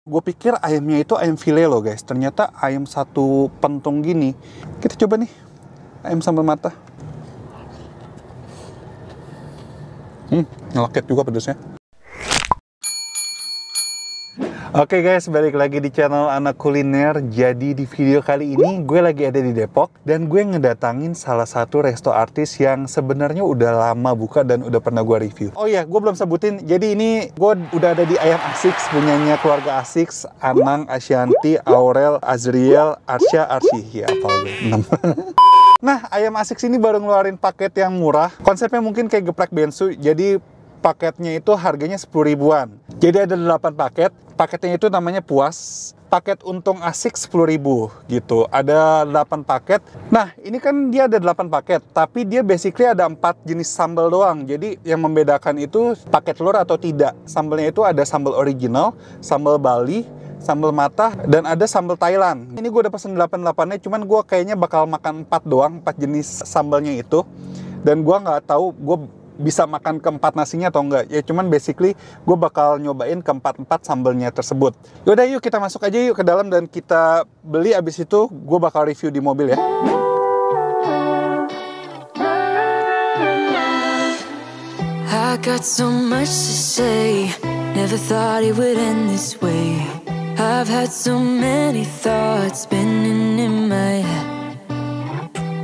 Gue pikir ayamnya itu ayam file loh guys. Ternyata ayam satu pentung gini. Kita coba nih, ayam sambal mata. Ngelakit juga pedasnya. Oke guys, balik lagi di channel Anak Kuliner. Jadi di video kali ini gue lagi ada di Depok dan gue ngedatangin salah satu resto artis yang sebenarnya udah lama buka dan udah pernah gue review. Oh iya, gue belum sebutin. Jadi ini gue udah ada di Ayam Asiks, punyanya keluarga Asiks, Anang, Asyanti, Aurel, Azriel, Arsya, Arsy. Ya apa gue? 6. Nah, Ayam Asiks ini baru ngeluarin paket yang murah. Konsepnya mungkin kayak geprek bensu. Jadi paketnya itu harganya 10 ribuan. Jadi ada 8 paket. Paketnya itu namanya puas. Paket untung Asiks 10.000 gitu. Ada 8 paket. Nah, ini kan dia ada 8 paket, tapi dia basically ada 4 jenis sambal doang. Jadi yang membedakan itu paket telur atau tidak. Sambalnya itu ada sambal original, sambal Bali, sambal mata, dan ada sambal Thailand. Ini gue udah pesen 8-8-nya, cuman gue kayaknya bakal makan 4 doang, 4 jenis sambalnya itu. Dan gue nggak tahu gue bisa makan keempat nasinya atau enggak. Ya cuman basically gue bakal nyobain keempat-empat sambalnya tersebut. Yaudah yuk kita masuk aja yuk ke dalam dan kita beli. Abis itu gue bakal review di mobil ya. I got so much to say, never thought it would end this way. I've had so many thoughts spinning in my head.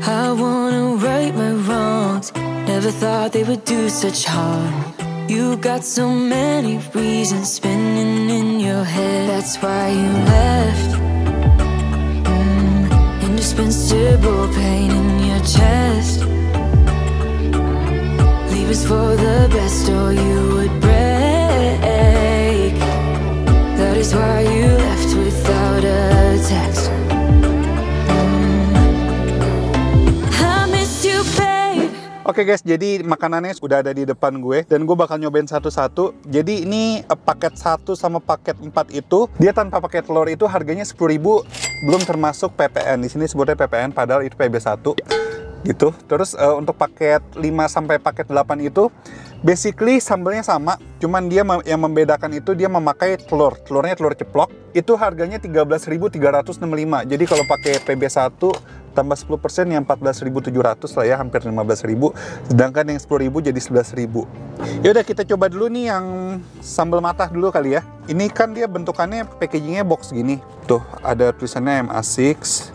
I wanna right my wrongs, never thought they would do such harm. You got so many reasons spinning in your head. That's why you left. Indispensable pain in your chest. Leave us for the best or you would break. That is why you left without a text. Oke guys, jadi makanannya sudah ada di depan gue dan gue bakal nyobain satu-satu. Jadi ini paket 1 sama paket 4 itu dia tanpa paket telur itu harganya 10.000, belum termasuk PPN. Di sini sebutnya PPN padahal itu PB1 gitu. Terus untuk paket 5 sampai paket 8 itu basically sambalnya sama, cuman dia yang membedakan itu dia memakai telur. Telurnya telur ceplok. Itu harganya 13.365. Jadi kalau pakai PB1 tambah 10% yang 14.700 lah ya, hampir 15.000. Sedangkan yang 10.000 jadi 11.000. Yaudah kita coba dulu nih yang sambal mata dulu kali ya. Ini kan dia bentukannya packagingnya box gini. Tuh ada tulisannya Ayam Asiks.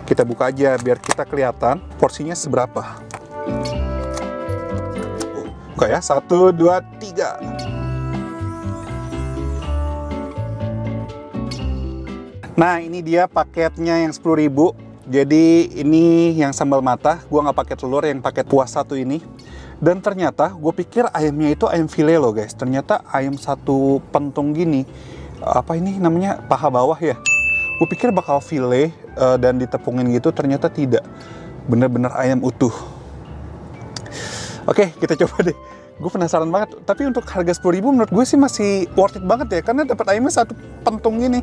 Kita buka aja biar kita kelihatan porsinya seberapa. Buka ya, 1, 2, 3. Nah ini dia paketnya yang 10.000. Jadi ini yang sambal mata, gue nggak pakai telur, yang paket puas 1 ini. Dan ternyata gue pikir ayamnya itu ayam file loh guys. Ternyata ayam satu pentung gini. Apa ini namanya? Paha bawah ya. Gue pikir bakal file dan ditepungin gitu, ternyata tidak. Bener-bener ayam utuh. Oke, kita coba deh. Gue penasaran banget. Tapi untuk harga 10.000 menurut gue sih masih worth it banget ya. Karena dapat ayamnya satu pentung gini.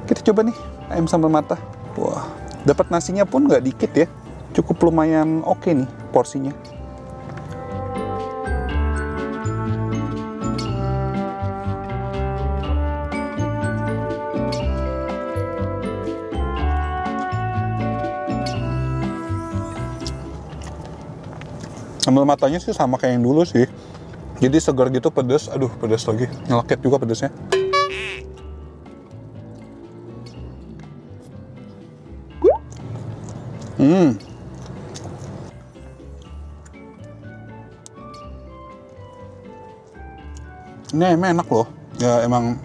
Kita coba nih, ayam sambal mata. Wah, dapat nasinya pun nggak dikit ya. Cukup lumayan oke nih porsinya. Sambal matanya sih sama kayak yang dulu sih. Jadi segar gitu, pedas. Aduh, pedas lagi. Ngelakit juga pedasnya. Ini ayamnya enak loh. Ya emang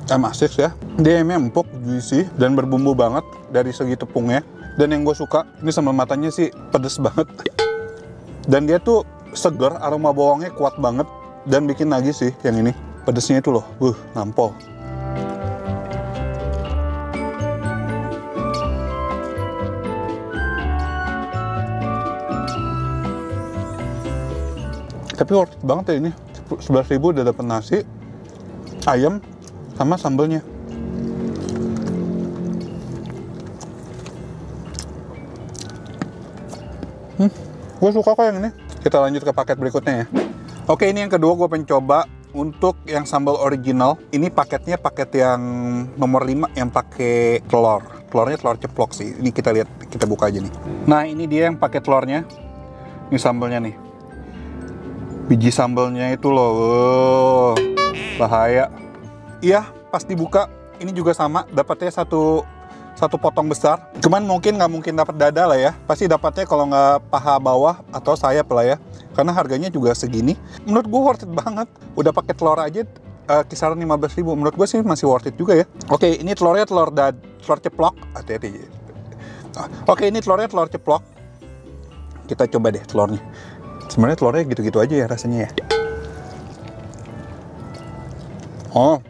Ayam Asiks ya. Dia ayamnya empuk, juicy, dan berbumbu banget dari segi tepungnya. Dan yang gue suka, ini sambal matanya sih pedes banget. Dan dia tuh seger, aroma bawangnya kuat banget. Dan bikin nagih sih yang ini. Pedesnya itu loh, nampol. Tapi worth it banget ya ini. 11.000 udah dapet nasi, ayam, sama sambalnya. Gue suka kok yang ini. Kita lanjut ke paket berikutnya ya. Oke, ini yang kedua gue pengen coba untuk yang sambal original, ini paketnya paket yang nomor 5 yang pakai telur. Telurnya telur ceplok sih. Ini kita lihat, kita buka aja nih. Nah, ini dia yang pakai telurnya. Ini sambalnya nih. Biji sambalnya itu loh. Bahaya. Iya, pas dibuka ini juga sama, dapatnya satu potong besar. Cuman nggak mungkin dapat dada lah ya. Pasti dapatnya kalau nggak paha bawah atau sayap lah ya. Karena harganya juga segini. Menurut gue worth it banget. Udah pakai telur aja kisaran 15.000. Menurut gue sih masih worth it juga ya. Oke, ini telurnya telur ceplok. Hati-hati. Oke, ini telurnya telur ceplok. Kita coba deh telurnya. Sebenarnya telurnya gitu-gitu aja ya rasanya ya. Oh.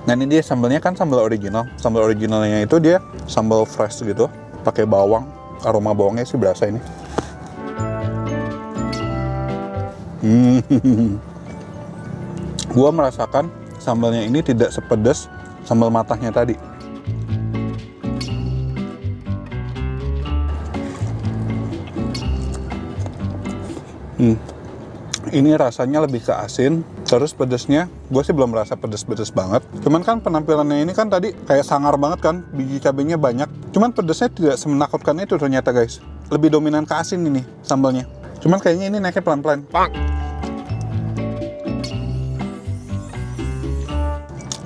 Nah, ini dia sambalnya kan sambal original. Sambal originalnya itu dia sambal fresh gitu, pakai bawang. Aroma bawangnya sih berasa ini. Gua merasakan sambalnya ini tidak sepedas sambal matahnya tadi. Ini rasanya lebih ke asin, terus pedesnya gue sih belum merasa pedes-pedes banget. Cuman kan penampilannya ini kan tadi kayak sangar banget kan, biji cabenya banyak. Cuman pedesnya tidak semenakutkan itu ternyata guys. Lebih dominan ke asin ini sambalnya. Cuman kayaknya ini naiknya pelan-pelan.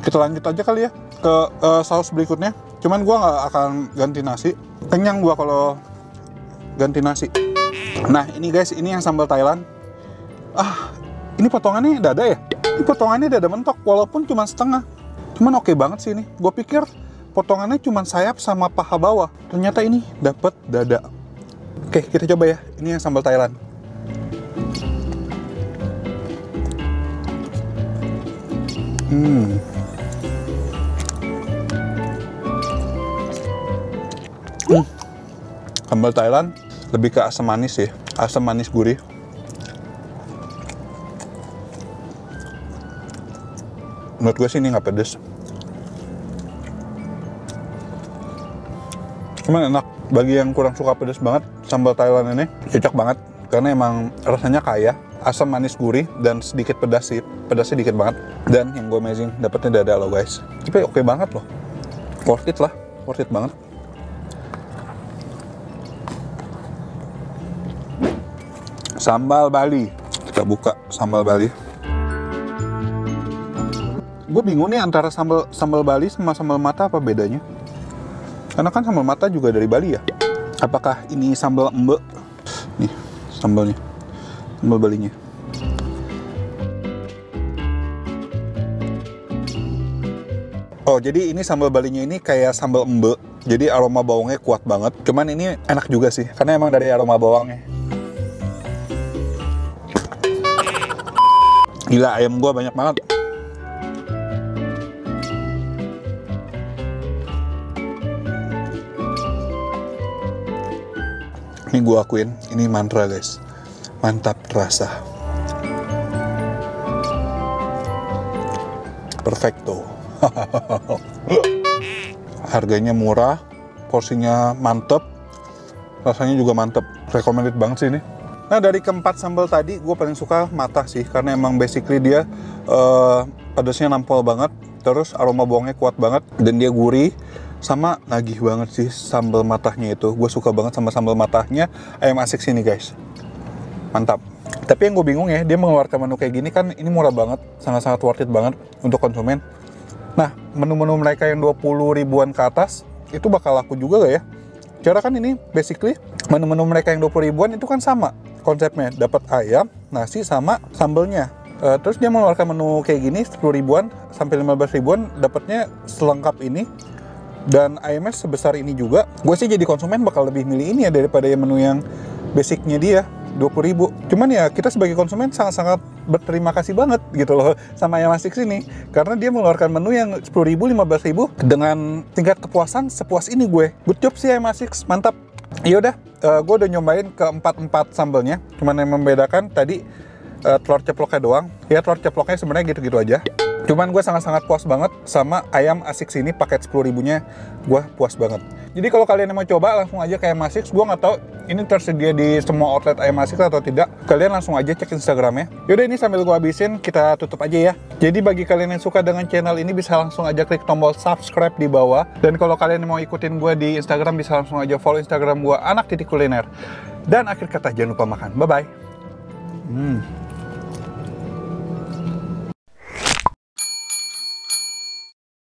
Kita lanjut aja kali ya ke saus berikutnya. Cuman gue nggak akan ganti nasi. Kenyang gue kalau ganti nasi. Nah ini guys, ini yang sambal Thailand. Ini potongannya dada ya? Ini potongannya dada mentok, walaupun cuma setengah. Cuman oke banget sih ini. Gue pikir potongannya cuma sayap sama paha bawah. Ternyata ini dapet dada. Oke, kita coba ya. Ini yang sambal Thailand. Sambal Thailand lebih ke asam manis sih. Asam manis gurih. Menurut gue sih ini nggak pedes. Cuman enak. Bagi yang kurang suka pedes banget, sambal Thailand ini cocok banget. Karena emang rasanya kaya, asam manis gurih, dan sedikit pedas sih. Pedasnya dikit banget. Dan yang gue amazing, dapetnya dada loh guys. Tapi oke banget loh. Worth it lah. Worth it banget. Sambal Bali. Kita buka sambal Bali. Gue bingung nih antara sambal Bali sama sambal mata apa bedanya? Karena kan sambal mata juga dari Bali ya. Apakah ini sambal embe? Nih sambalnya, sambal Balinya. Oh jadi ini sambal Balinya ini kayak sambal embe. Jadi aroma bawangnya kuat banget. Cuman ini enak juga sih, karena emang dari aroma bawangnya. Gila, ayam gua banyak banget. Ini gue akuin, ini mantra guys. Mantap rasa. Perfecto. Harganya murah, porsinya mantep, rasanya juga mantep. Recommended banget sih ini. Nah dari keempat sambal tadi, gue paling suka mata sih. Karena emang basically dia pedasnya nampol banget. Terus aroma bawangnya kuat banget. Dan dia gurih. Sama nagih banget sih sambal matahnya itu. Gue suka banget sama sambal matahnya ayam asik sini guys. Mantap. Tapi yang gue bingung ya, dia mengeluarkan menu kayak gini kan ini murah banget. Sangat-sangat worth it banget untuk konsumen. Nah, menu-menu mereka yang 20 ribuan ke atas, itu bakal laku juga gak ya? Cara kan ini basically, menu-menu mereka yang 20 ribuan itu kan sama konsepnya. Dapat ayam, nasi, sama sambalnya. Terus dia mengeluarkan menu kayak gini 10 ribuan sampai 15 ribuan, dapatnya selengkap ini. Dan IMS sebesar ini juga, gue sih jadi konsumen bakal lebih milih ini ya daripada yang menu yang basicnya dia 20.000. Cuman ya kita sebagai konsumen sangat-sangat berterima kasih banget gitu loh sama Ayam Asik sini, karena dia mengeluarkan menu yang 10.000, 15.000 dengan tingkat kepuasan sepuas ini gue. Good job sih Ayam Asik, mantap. Yaudah, gue udah nyobain ke 4 sambalnya. Cuman yang membedakan tadi telur ceploknya doang. Ya telur ceploknya sebenarnya gitu-gitu aja. Cuman gue sangat-sangat puas banget sama ayam asik sini, paket 10.000-nya gue puas banget. Jadi kalau kalian mau coba langsung aja ke ayam asik. Gue nggak tahu ini tersedia di semua outlet ayam asik atau tidak. Kalian langsung aja cek Instagramnya. Yaudah, ini sambil gue habisin kita tutup aja ya. Jadi bagi kalian yang suka dengan channel ini bisa langsung aja klik tombol subscribe di bawah. Dan kalau kalian mau ikutin gue di Instagram bisa langsung aja follow Instagram gue anak.kuliner. Dan akhir kata jangan lupa makan. Bye bye.